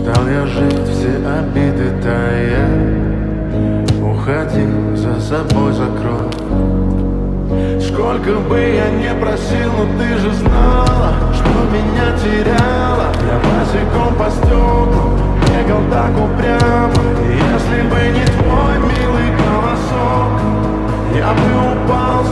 Стал я жить, все обиды тая. Уходи, за собой закрой. Сколько бы я не просил, но ты же знала, что меня теряла. Я босиком по стеклам бегал так упрямо. И если бы не твой милый голосок, я бы упал